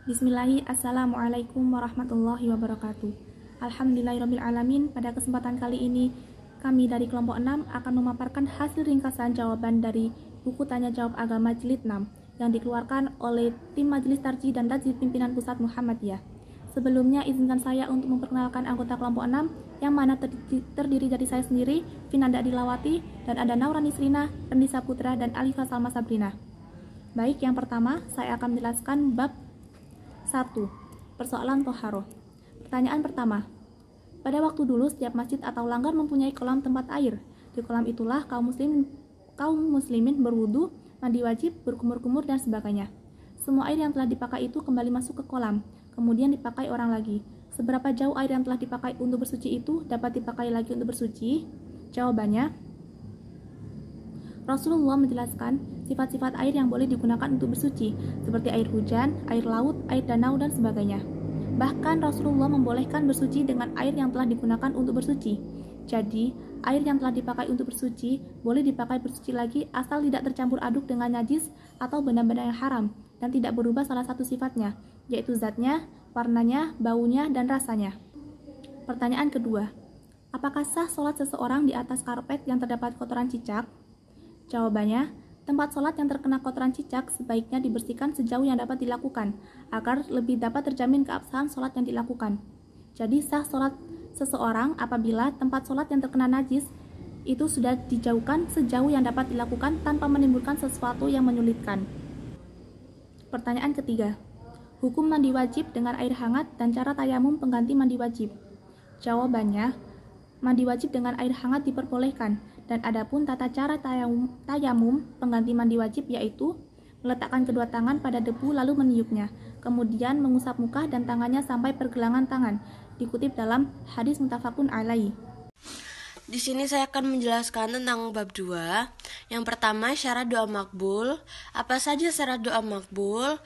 Bismillahirrahmanirrahim. Assalamualaikum warahmatullahi wabarakatuh. Alhamdulillahirrabbilalamin. Pada kesempatan kali ini, kami dari kelompok 6 akan memaparkan hasil ringkasan jawaban dari buku Tanya Jawab Agama Jilid 6 yang dikeluarkan oleh tim Majelis Tarjih dan Tajwid Pimpinan Pusat Muhammadiyah. Sebelumnya, izinkan saya untuk memperkenalkan anggota kelompok 6 yang mana terdiri dari saya sendiri, Vinanda Dilawati, dan ada Naura Nisrina, Renisa Putra, dan Alifa Salma Sabrina. Baik, yang pertama, saya akan menjelaskan bab 1. Persoalan toharoh. Pertanyaan pertama. Pada waktu dulu, setiap masjid atau langgar mempunyai kolam tempat air. Di kolam itulah kaum muslimin berwudu, mandi wajib, berkumur-kumur, dan sebagainya. Semua air yang telah dipakai itu kembali masuk ke kolam, kemudian dipakai orang lagi. Seberapa jauh air yang telah dipakai untuk bersuci itu dapat dipakai lagi untuk bersuci? Jawabannya, Rasulullah menjelaskan sifat-sifat air yang boleh digunakan untuk bersuci, seperti air hujan, air laut, air danau, dan sebagainya. Bahkan Rasulullah membolehkan bersuci dengan air yang telah digunakan untuk bersuci. Jadi, air yang telah dipakai untuk bersuci boleh dipakai bersuci lagi asal tidak tercampur aduk dengan najis atau benda-benda yang haram dan tidak berubah salah satu sifatnya, yaitu zatnya, warnanya, baunya, dan rasanya. Pertanyaan kedua, apakah sah sholat seseorang di atas karpet yang terdapat kotoran cicak? Jawabannya, tempat sholat yang terkena kotoran cicak sebaiknya dibersihkan sejauh yang dapat dilakukan, agar lebih dapat terjamin keabsahan sholat yang dilakukan. Jadi sah sholat seseorang apabila tempat sholat yang terkena najis itu sudah dijauhkan sejauh yang dapat dilakukan tanpa menimbulkan sesuatu yang menyulitkan. Pertanyaan ketiga, hukum mandi wajib dengan air hangat dan cara tayamum pengganti mandi wajib. Jawabannya, mandi wajib dengan air hangat diperbolehkan. Dan adapun tata cara tayamum pengganti mandi wajib yaitu meletakkan kedua tangan pada debu lalu meniupnya, kemudian mengusap muka dan tangannya sampai pergelangan tangan, dikutip dalam hadis muttafaqun alaih. Di sini saya akan menjelaskan tentang bab 2. Yang pertama, syarat doa makbul. Apa saja syarat doa makbul?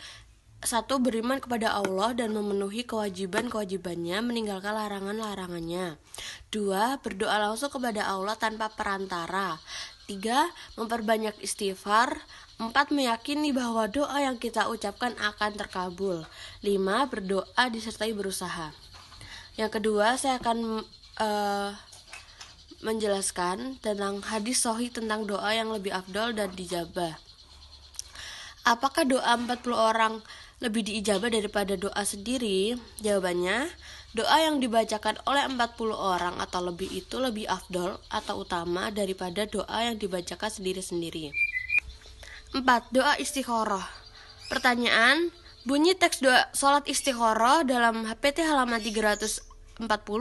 1. Beriman kepada Allah dan memenuhi kewajiban-kewajibannya, meninggalkan larangan-larangannya. 2. Berdoa langsung kepada Allah tanpa perantara. 3. Memperbanyak istighfar. 4. Meyakini bahwa doa yang kita ucapkan akan terkabul. 5. Berdoa disertai berusaha. Yang kedua, saya akan menjelaskan tentang hadis sahih tentang doa yang lebih afdol dan dijabah. Apakah doa 40 orang lebih diijabah daripada doa sendiri? Jawabannya, doa yang dibacakan oleh 40 orang atau lebih itu lebih afdol atau utama daripada doa yang dibacakan sendiri-sendiri. 4. Doa istikharah. Pertanyaan, bunyi teks doa salat istikharah dalam HPT halaman 340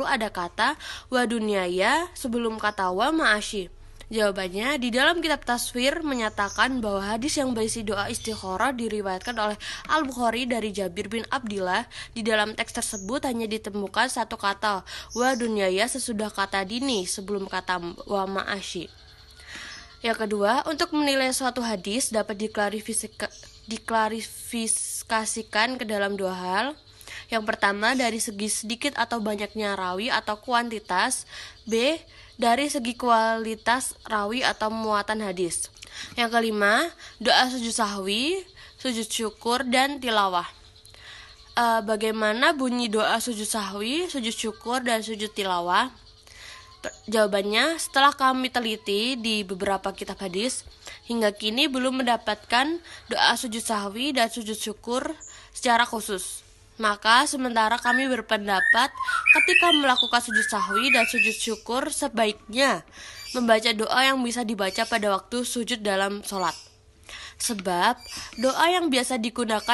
ada kata wa dunyaya sebelum kata wa ma'asyi. Jawabannya, di dalam kitab Taswir menyatakan bahwa hadis yang berisi doa istikharah diriwayatkan oleh Al-Bukhari dari Jabir bin Abdillah. Di dalam teks tersebut hanya ditemukan satu kata wa dunyaya sesudah kata dini sebelum kata wa ma'asyi. Yang kedua, untuk menilai suatu hadis dapat diklarifikasikan ke dalam dua hal. Yang pertama, dari segi sedikit atau banyaknya rawi atau kuantitas. B. Dari segi kualitas rawi atau muatan hadis. Yang kelima, doa sujud sahwi, sujud syukur, dan tilawah. Bagaimana bunyi doa sujud sahwi, sujud syukur, dan sujud tilawah? Jawabannya, setelah kami teliti di beberapa kitab hadis, hingga kini belum mendapatkan doa sujud sahwi dan sujud syukur secara khusus. Maka sementara kami berpendapat ketika melakukan sujud sahwi dan sujud syukur sebaiknya membaca doa yang bisa dibaca pada waktu sujud dalam sholat. Sebab doa yang biasa digunakan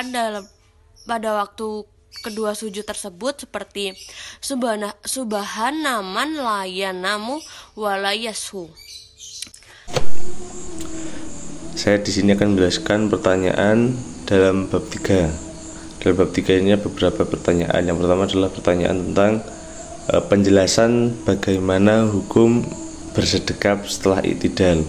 pada waktu kedua sujud tersebut seperti subhanaman la yanamu wa la yashu. Saya di sini akan menjelaskan pertanyaan dalam bab 3. Dalam bab 3 ini beberapa pertanyaan. Yang pertama adalah pertanyaan tentang penjelasan bagaimana hukum bersedekap setelah i'tidal.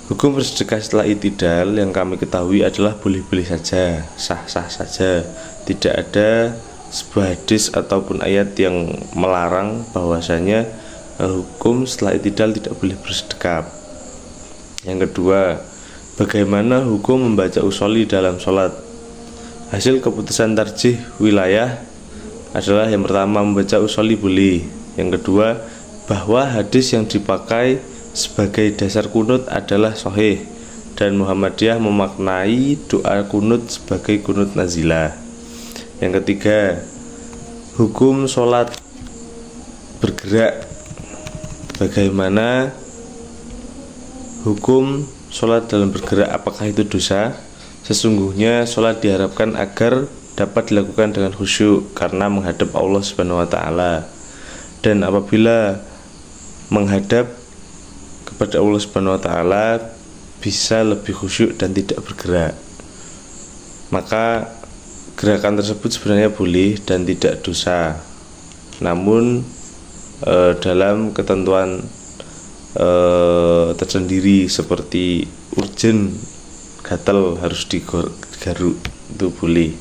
Hukum bersedekah setelah i'tidal yang kami ketahui adalah boleh-boleh saja, sah-sah saja. Tidak ada sebuah hadis ataupun ayat yang melarang bahwasanya hukum setelah i'tidal tidak boleh bersedekap. Yang kedua, bagaimana hukum membaca usholi dalam sholat? Hasil keputusan tarjih wilayah adalah yang pertama membaca usholi boleh, yang kedua bahwa hadis yang dipakai sebagai dasar kunut adalah sahih dan Muhammadiyah memaknai doa kunut sebagai kunut nazilah. Yang ketiga, hukum sholat bergerak. Bagaimana hukum sholat dalam bergerak, apakah itu dosa? Sesungguhnya sholat diharapkan agar dapat dilakukan dengan khusyuk karena menghadap Allah Subhanahu wa Ta'ala, dan apabila menghadap kepada Allah Subhanahu wa Ta'ala bisa lebih khusyuk dan tidak bergerak, maka gerakan tersebut sebenarnya boleh dan tidak dosa. Namun dalam ketentuan tersendiri seperti urgen, gatal harus digaruk, itu boleh.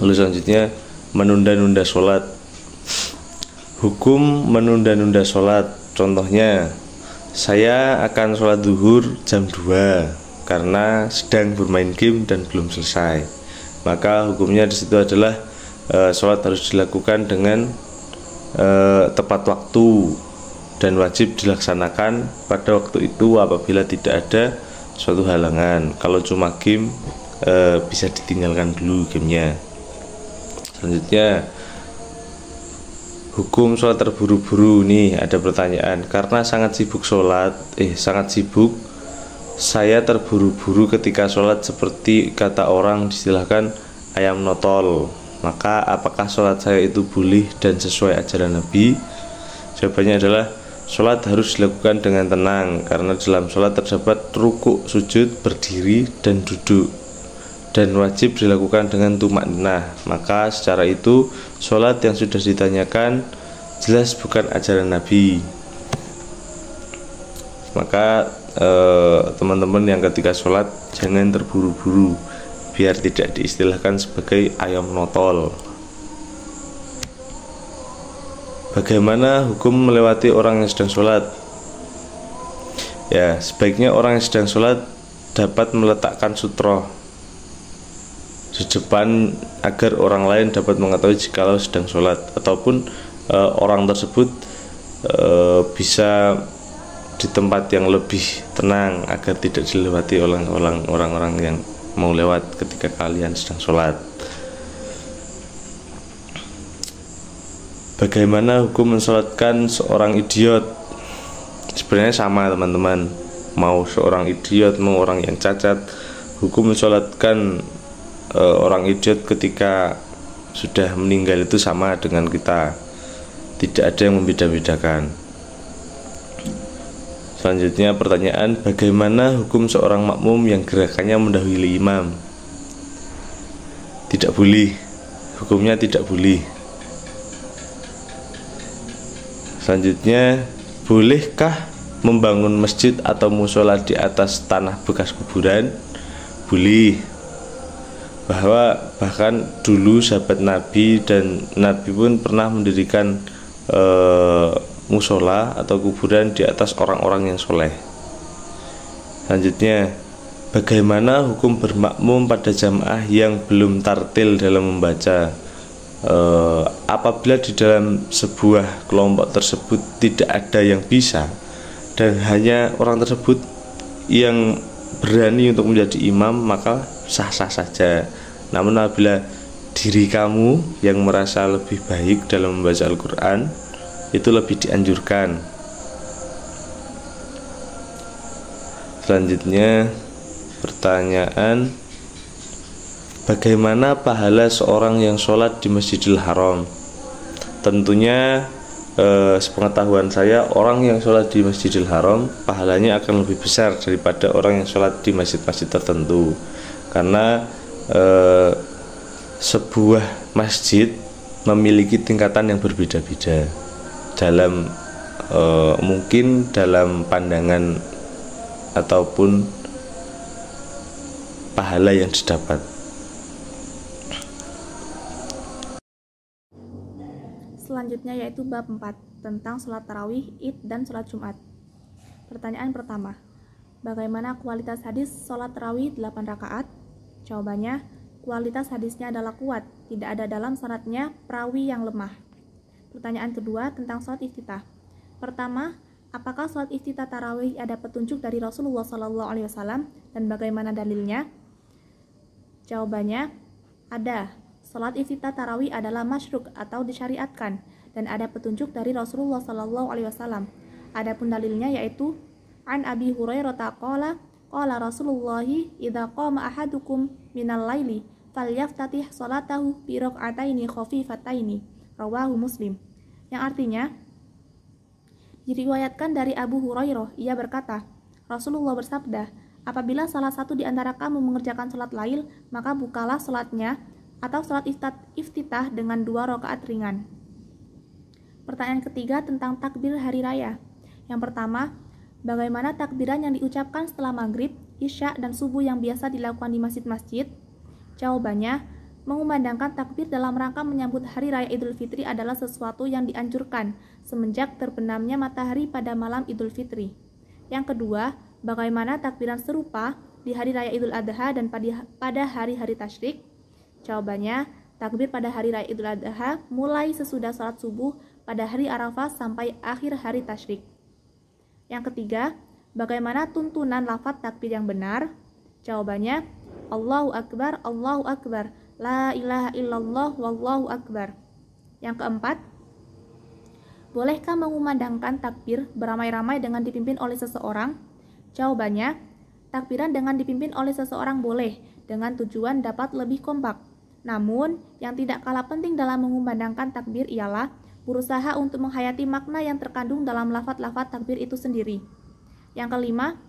Lalu selanjutnya menunda-nunda sholat. Hukum menunda-nunda sholat, contohnya saya akan sholat zuhur jam 2 karena sedang bermain game dan belum selesai, maka hukumnya di situ adalah sholat harus dilakukan dengan tepat waktu dan wajib dilaksanakan pada waktu itu apabila tidak ada suatu halangan. Kalau cuma game bisa ditinggalkan dulu gamenya. Selanjutnya hukum sholat terburu-buru. Nih ada pertanyaan, karena sangat sibuk saya terburu-buru ketika sholat, seperti kata orang istilahkan ayam notol, maka apakah sholat saya itu boleh dan sesuai ajaran Nabi? Jawabannya adalah sholat harus dilakukan dengan tenang karena dalam sholat terdapat rukuk, sujud, berdiri, dan duduk, dan wajib dilakukan dengan tumakninah. Maka secara itu sholat yang sudah ditanyakan jelas bukan ajaran Nabi. Maka teman-teman yang ketika sholat jangan terburu-buru biar tidak diistilahkan sebagai ayam notol. Bagaimana hukum melewati orang yang sedang sholat? Ya, sebaiknya orang yang sedang sholat dapat meletakkan sutroh di depan agar orang lain dapat mengetahui jikalau sedang sholat, ataupun orang tersebut bisa di tempat yang lebih tenang agar tidak dilewati oleh orang-orang yang mau lewat ketika kalian sedang sholat. Bagaimana hukum mensolatkan seorang idiot? Sebenarnya sama teman-teman, mau seorang idiot mau orang yang cacat, hukum mensolatkan orang idiot ketika sudah meninggal itu sama dengan kita, tidak ada yang membeda-bedakan. Selanjutnya pertanyaan, bagaimana hukum seorang makmum yang gerakannya mendahului imam? Tidak boleh, hukumnya tidak boleh. Selanjutnya, bolehkah membangun masjid atau musola di atas tanah bekas kuburan? Boleh. Bahkan dulu sahabat Nabi dan Nabi pun pernah mendirikan musola atau kuburan di atas orang-orang yang soleh. Selanjutnya, bagaimana hukum bermakmum pada jamaah yang belum tartil dalam membaca? Apabila di dalam sebuah kelompok tersebut tidak ada yang bisa dan hanya orang tersebut yang berani untuk menjadi imam, maka sah-sah saja. Namun apabila diri kamu yang merasa lebih baik dalam membaca Al-Quran, itu lebih dianjurkan. Selanjutnya pertanyaan, bagaimana pahala seorang yang sholat di Masjidil Haram? Tentunya sepengetahuan saya, orang yang sholat di Masjidil Haram pahalanya akan lebih besar daripada orang yang sholat di masjid-masjid tertentu, karena sebuah masjid memiliki tingkatan yang berbeda-beda dalam mungkin dalam pandangan ataupun pahala yang didapat. Selanjutnya yaitu bab 4 tentang sholat tarawih, id, dan sholat Jumat. Pertanyaan pertama, bagaimana kualitas hadis sholat tarawih 8 rakaat? Jawabannya, kualitas hadisnya adalah kuat, tidak ada dalam sanadnya perawi yang lemah. Pertanyaan kedua tentang sholat iftitah. Pertama, apakah sholat iftitah tarawih ada petunjuk dari Rasulullah SAW dan bagaimana dalilnya? Jawabannya, ada. Sholat iftitah tarawih adalah masyruk atau disyariatkan dan ada petunjuk dari Rasulullah SAW. Adapun dalilnya yaitu An Abi Hurairah qala qala Rasulullah idza qama ahadukum minal laili falyaftatih salatahu bi rak'ataini khafifataini, rawahu Muslim. Yang artinya, diriwayatkan dari Abu Hurairah, ia berkata, Rasulullah bersabda, apabila salah satu di antara kamu mengerjakan salat lail, maka bukalah salatnya atau salat iftitah dengan 2 rakaat ringan. Pertanyaan ketiga tentang takbir hari raya. Yang pertama, bagaimana takbiran yang diucapkan setelah maghrib, isya, dan subuh yang biasa dilakukan di masjid-masjid? Jawabannya, mengumandangkan takbir dalam rangka menyambut Hari Raya Idul Fitri adalah sesuatu yang dianjurkan semenjak terbenamnya matahari pada malam Idul Fitri. Yang kedua, bagaimana takbiran serupa di Hari Raya Idul Adha dan pada hari-hari tasyrik? Jawabannya, takbir pada Hari Raya Idul Adha mulai sesudah salat subuh pada hari Arafah sampai akhir hari tasyrik. Yang ketiga, bagaimana tuntunan lafaz takbir yang benar? Jawabannya, Allahu Akbar, Allahu Akbar, La ilaha illallah, wallahu akbar. Yang keempat, bolehkah mengumandangkan takbir beramai-ramai dengan dipimpin oleh seseorang? Jawabannya, takbiran dengan dipimpin oleh seseorang boleh, dengan tujuan dapat lebih kompak. Namun, yang tidak kalah penting dalam mengumandangkan takbir ialah berusaha untuk menghayati makna yang terkandung dalam lafaz-lafaz takbir itu sendiri. Yang kelima,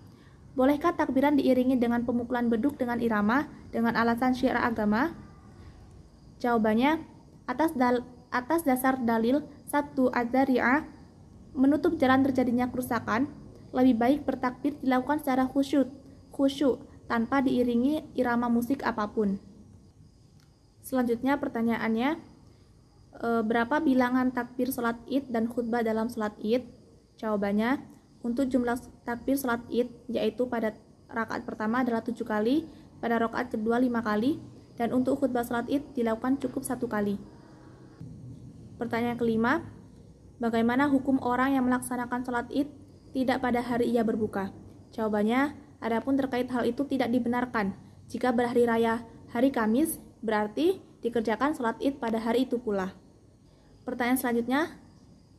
bolehkah takbiran diiringi dengan pemukulan beduk dengan irama dengan alasan syiar agama? Jawabannya, atas dasar dalil satu adzari'ah menutup jalan terjadinya kerusakan, lebih baik bertakbir dilakukan secara khusyuk tanpa diiringi irama musik apapun. Selanjutnya pertanyaannya, berapa bilangan takbir sholat id dan khutbah dalam sholat id? Jawabannya, untuk jumlah takbir sholat id yaitu pada rakaat pertama adalah 7 kali, pada rakaat kedua 5 kali, dan untuk khutbah sholat id dilakukan cukup 1 kali. Pertanyaan kelima, bagaimana hukum orang yang melaksanakan sholat id tidak pada hari ia berbuka? Jawabannya, adapun terkait hal itu tidak dibenarkan. Jika berhari raya hari Kamis, berarti dikerjakan sholat id pada hari itu pula. Pertanyaan selanjutnya,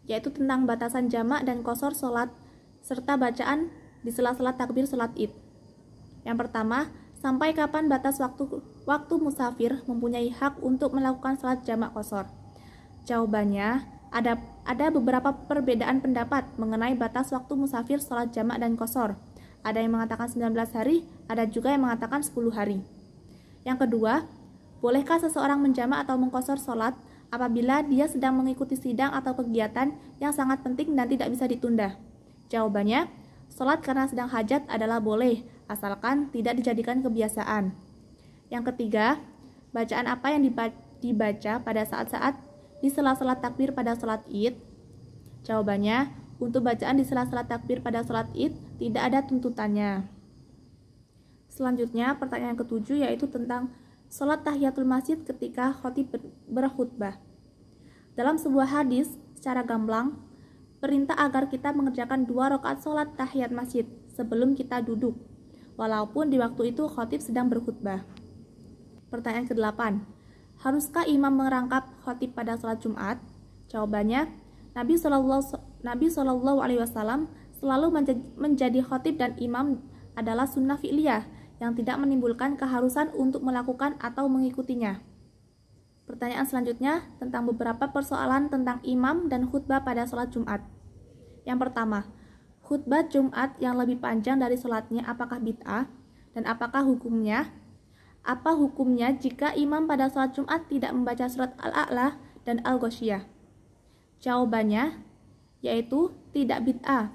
yaitu tentang batasan jamak dan qashar sholat, serta bacaan di sela-sela takbir sholat id. Yang pertama, sampai kapan batas waktu musafir mempunyai hak untuk melakukan sholat jamak qashar? Jawabannya, ada beberapa perbedaan pendapat mengenai batas waktu musafir sholat jamak dan qashar. Ada yang mengatakan 19 hari, ada juga yang mengatakan 10 hari. Yang kedua, bolehkah seseorang menjamak atau mengqashar sholat apabila dia sedang mengikuti sidang atau kegiatan yang sangat penting dan tidak bisa ditunda? Jawabannya, sholat karena sedang hajat adalah boleh, asalkan tidak dijadikan kebiasaan. Yang ketiga, bacaan apa yang dibaca pada saat-saat di sela-sela takbir pada sholat id? Jawabannya, untuk bacaan di sela-sela takbir pada sholat id tidak ada tuntutannya. Selanjutnya, pertanyaan ketujuh yaitu tentang sholat tahiyatul masjid ketika khatib berkhutbah. Dalam sebuah hadis, secara gamblang, perintah agar kita mengerjakan 2 rakaat sholat tahiyat masjid sebelum kita duduk, walaupun di waktu itu khatib sedang berkhutbah. Pertanyaan ke-8, haruskah imam merangkap khatib pada sholat Jumat? Jawabannya, Nabi SAW selalu menjadi khatib dan imam adalah sunnah fi'liyah yang tidak menimbulkan keharusan untuk melakukan atau mengikutinya. Pertanyaan selanjutnya tentang beberapa persoalan tentang imam dan khutbah pada sholat Jumat. Yang pertama, khutbah Jumat yang lebih panjang dari sholatnya apakah bid'ah dan apakah hukumnya? Apa hukumnya jika imam pada sholat Jumat tidak membaca surat Al-A'la dan Al-Ghasyiyah? Jawabannya yaitu tidak bid'ah.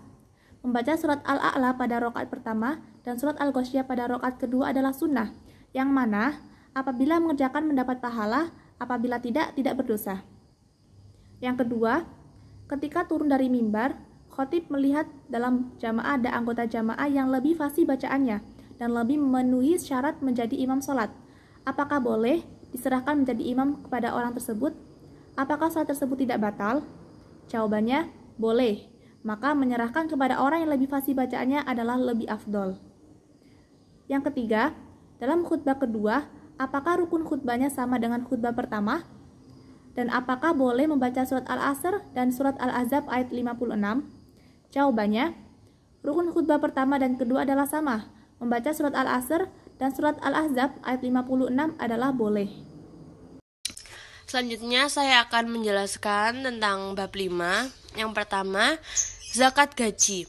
Membaca surat Al-A'la pada rakaat pertama dan surat Al-Ghasyiyah pada rakaat kedua adalah sunnah, yang mana apabila mengerjakan mendapat pahala, apabila tidak berdosa. Yang kedua, ketika turun dari mimbar, Khatib melihat dalam jamaah ada anggota jamaah yang lebih fasih bacaannya dan lebih memenuhi syarat menjadi imam sholat. Apakah boleh diserahkan menjadi imam kepada orang tersebut? Apakah sholat tersebut tidak batal? Jawabannya, boleh. Maka menyerahkan kepada orang yang lebih fasih bacaannya adalah lebih afdol. Yang ketiga, dalam khutbah kedua, apakah rukun khutbahnya sama dengan khutbah pertama? Dan apakah boleh membaca surat Al-Asr dan surat Al-Ahzab ayat 56? Jawabannya, rukun khutbah pertama dan kedua adalah sama. Membaca surat Al-Asr dan surat Al-Ahzab ayat 56 adalah boleh. Selanjutnya saya akan menjelaskan tentang bab 5. Yang pertama, zakat gaji.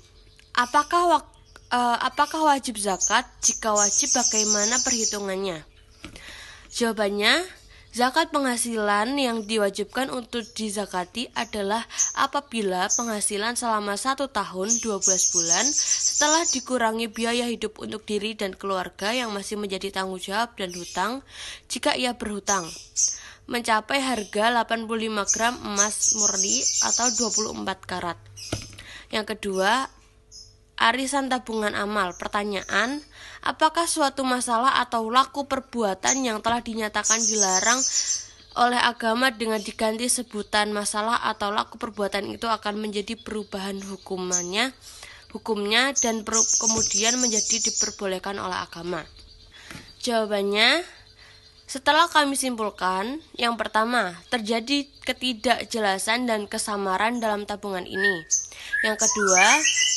Apakah wajib zakat? Jika wajib, bagaimana perhitungannya? Jawabannya, zakat penghasilan yang diwajibkan untuk dizakati adalah apabila penghasilan selama 1 tahun 12 bulan setelah dikurangi biaya hidup untuk diri dan keluarga yang masih menjadi tanggung jawab dan hutang jika ia berhutang mencapai harga 85 gram emas murni atau 24 karat. Yang kedua, arisan tabungan amal. Pertanyaan, apakah suatu masalah atau laku perbuatan yang telah dinyatakan dilarang oleh agama dengan diganti sebutan masalah atau laku perbuatan itu akan menjadi perubahan hukumnya dan kemudian menjadi diperbolehkan oleh agama? Jawabannya, setelah kami simpulkan, yang pertama, terjadi ketidakjelasan dan kesamaran dalam tabungan ini. Yang kedua,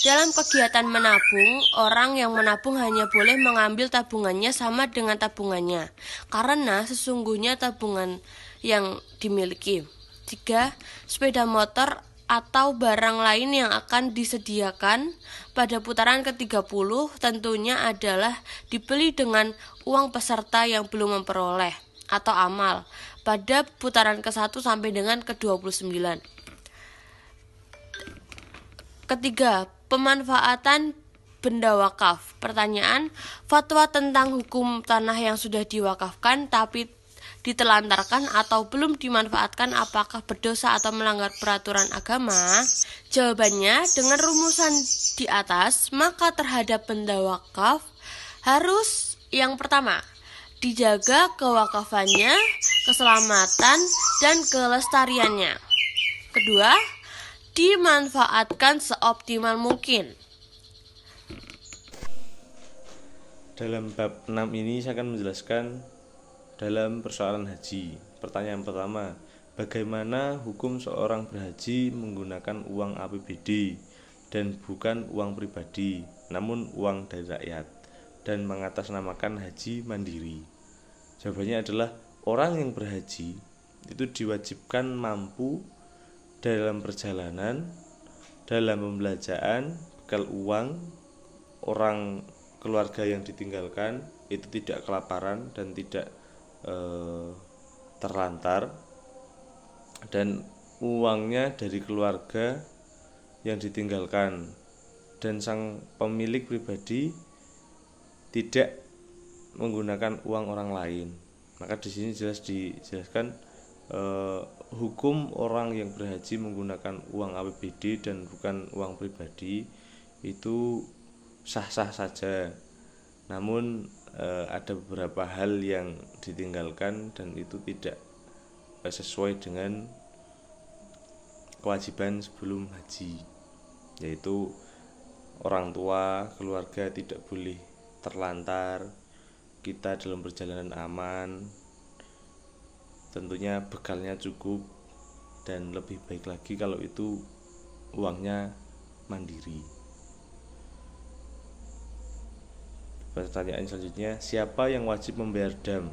dalam kegiatan menabung, orang yang menabung hanya boleh mengambil tabungannya sama dengan tabungannya, karena sesungguhnya tabungan yang dimiliki. 3. Sepeda motor atau barang lain yang akan disediakan pada putaran ke-30 tentunya adalah dibeli dengan uang peserta yang belum memperoleh atau amal pada putaran ke-1 sampai dengan ke-29. Ketiga, pemanfaatan benda wakaf. Pertanyaan, fatwa tentang hukum tanah yang sudah diwakafkan tapi ditelantarkan atau belum dimanfaatkan apakah berdosa atau melanggar peraturan agama? Jawabannya, dengan rumusan di atas, maka terhadap benda wakaf harus yang pertama, dijaga kewakafannya, keselamatan, dan kelestariannya. Kedua, dimanfaatkan seoptimal mungkin. Dalam bab 6 ini saya akan menjelaskan dalam persoalan haji. Pertanyaan pertama, bagaimana hukum seorang berhaji menggunakan uang APBD dan bukan uang pribadi, namun uang dari rakyat, dan mengatasnamakan haji mandiri? Jawabannya adalah orang yang berhaji itu diwajibkan mampu dalam perjalanan, dalam pembelanjaan, bekal uang, orang keluarga yang ditinggalkan itu tidak kelaparan dan tidak terlantar, dan uangnya dari keluarga yang ditinggalkan, dan sang pemilik pribadi tidak menggunakan uang orang lain. Maka di sini jelas dijelaskan hukum orang yang berhaji menggunakan uang APBD dan bukan uang pribadi itu sah-sah saja. Namun ada beberapa hal yang ditinggalkan dan itu tidak sesuai dengan kewajiban sebelum haji, yaitu orang tua, keluarga tidak boleh terlantar, kita dalam perjalanan aman, tentunya bekalnya cukup, dan lebih baik lagi kalau itu uangnya mandiri. Pertanyaan selanjutnya, siapa yang wajib membayar dam?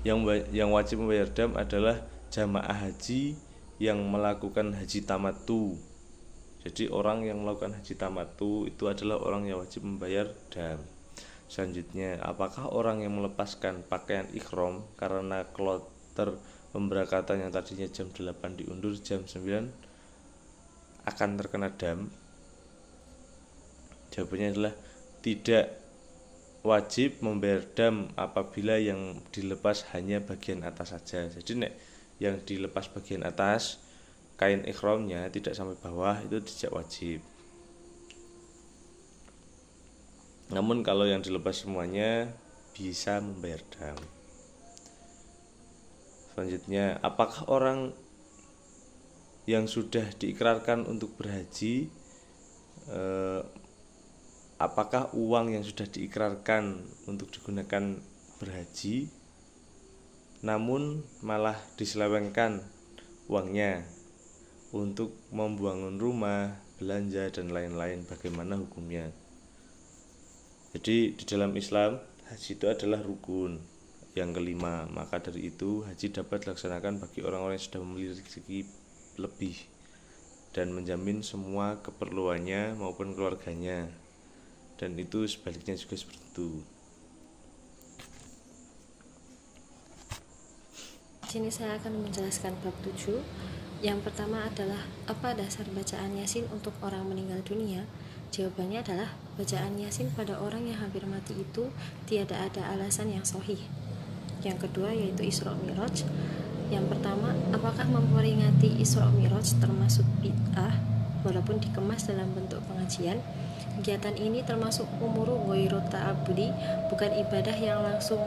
Yang wajib membayar dam adalah jamaah haji yang melakukan haji tamattu. Jadi orang yang melakukan haji tamattu itu adalah orang yang wajib membayar dam. Selanjutnya, apakah orang yang melepaskan pakaian ihram karena kloter pemberangkatan yang tadinya jam 8 diundur jam 9 akan terkena dam? Jawabannya adalah tidak wajib membayar dam apabila yang dilepas hanya bagian atas saja. Jadi yang dilepas bagian atas kain ikhramnya tidak sampai bawah itu tidak wajib. Namun kalau yang dilepas semuanya bisa membayar dam. Selanjutnya, apakah orang yang sudah diikrarkan untuk berhaji, apakah uang yang sudah diikrarkan untuk digunakan berhaji namun malah diselewengkan uangnya untuk membangun rumah, belanja dan lain-lain, bagaimana hukumnya? Jadi di dalam Islam haji itu adalah rukun yang kelima, maka dari itu haji dapat dilaksanakan bagi orang-orang yang sudah memiliki rezeki lebih dan menjamin semua keperluannya maupun keluarganya, dan itu sebaliknya juga seperti itu. Sini saya akan menjelaskan bab 7. Yang pertama adalah apa dasar bacaan Yasin untuk orang meninggal dunia? Jawabannya adalah bacaan Yasin pada orang yang hampir mati itu tiada ada alasan yang sahih. Yang kedua yaitu Isra Mi'raj. Yang pertama, apakah memperingati Isra Mi'raj termasuk bid'ah walaupun dikemas dalam bentuk pengajian? Kegiatan ini termasuk umuru ghairu ta'abbudi, bukan ibadah yang langsung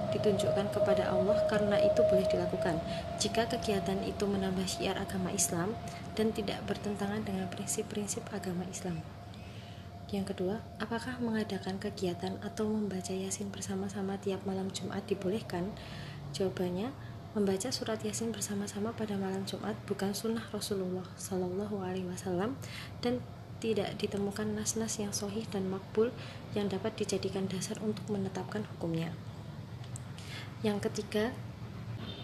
ditunjukkan kepada Allah, karena itu boleh dilakukan jika kegiatan itu menambah syiar agama Islam dan tidak bertentangan dengan prinsip-prinsip agama Islam. Yang kedua, apakah mengadakan kegiatan atau membaca Yasin bersama-sama tiap malam Jumat dibolehkan? Jawabannya, membaca surat Yasin bersama-sama pada malam Jumat bukan sunnah Rasulullah SAW dan tidak ditemukan nas-nas yang sahih dan makbul yang dapat dijadikan dasar untuk menetapkan hukumnya. Yang ketiga,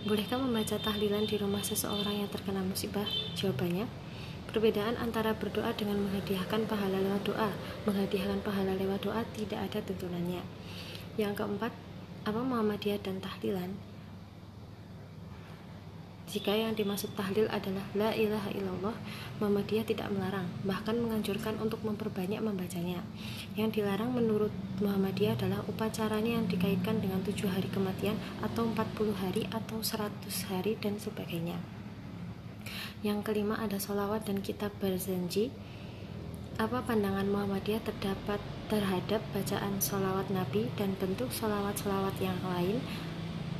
bolehkah membaca tahlilan di rumah seseorang yang terkena musibah? Jawabannya, perbedaan antara berdoa dengan menghadiahkan pahala lewat doa. Menghadiahkan pahala lewat doa tidak ada tuntunannya. Yang keempat, apa Muhammadiyah dan tahlilan? Jika yang dimaksud tahlil adalah la ilaha illallah, Muhammadiyah tidak melarang, bahkan menganjurkan untuk memperbanyak membacanya. Yang dilarang menurut Muhammadiyah adalah upacaranya yang dikaitkan dengan 7 hari kematian atau 40 hari atau 100 hari dan sebagainya. Yang kelima ada sholawat dan kitab berzanji. Apa pandangan Muhammadiyah terhadap bacaan sholawat Nabi dan bentuk sholawat-sholawat yang lain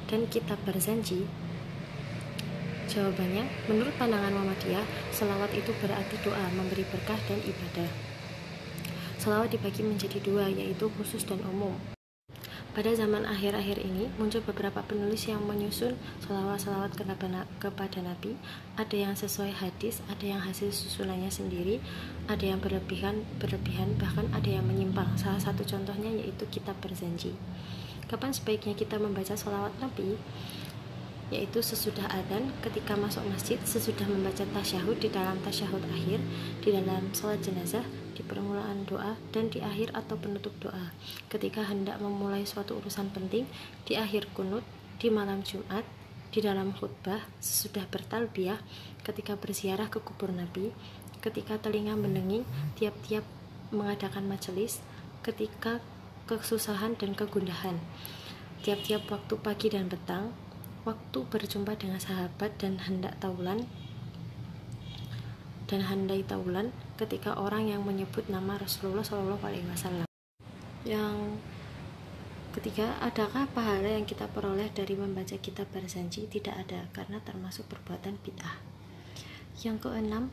dan kitab berzanji? Jawabannya, menurut pandangan Muhammadiyah, sholawat itu berarti doa, memberi berkah dan ibadah. Sholawat dibagi menjadi 2, yaitu khusus dan umum. Pada zaman akhir-akhir ini, muncul beberapa penulis yang menyusun sholawat-sholawat kepada Nabi. Ada yang sesuai hadis, ada yang hasil susunannya sendiri, ada yang berlebihan, bahkan ada yang menyimpang. Salah satu contohnya yaitu kitab berzanji. Kapan sebaiknya kita membaca sholawat Nabi? Yaitu sesudah adzan, ketika masuk masjid, sesudah membaca tasyahud, di dalam tasyahud akhir, di dalam sholat jenazah, di permulaan doa, dan di akhir atau penutup doa, ketika hendak memulai suatu urusan penting, di akhir kunut, di malam Jumat, di dalam khutbah, sesudah bertalbiyah, ketika berziarah ke kubur Nabi, ketika telinga mendenging, tiap-tiap mengadakan majelis, ketika kesusahan dan kegundahan, tiap-tiap waktu pagi dan petang, waktu berjumpa dengan sahabat dan handai taulan, ketika orang yang menyebut nama Rasulullah SAW. Yang ketiga, adakah pahala yang kita peroleh dari membaca kitab berzanji? Tidak ada, karena termasuk perbuatan bid'ah. Yang keenam,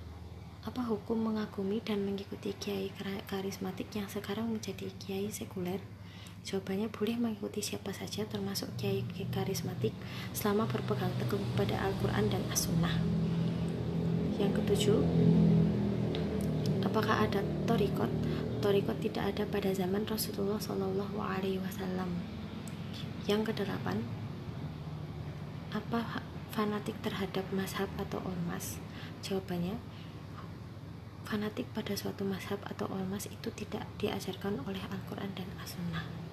apa hukum mengagumi dan mengikuti kiai karismatik yang sekarang menjadi kiai sekuler? Jawabannya, boleh mengikuti siapa saja termasuk kiai karismatik selama berpegang teguh pada Al-Quran dan As-Sunnah. Yang ketujuh, apakah ada thariqat? Thariqat tidak ada pada zaman Rasulullah SAW. Yang kedelapan, apa fanatik terhadap mazhab atau ormas? Jawabannya, fanatik pada suatu mazhab atau ormas itu tidak diajarkan oleh Al-Quran dan As-Sunnah.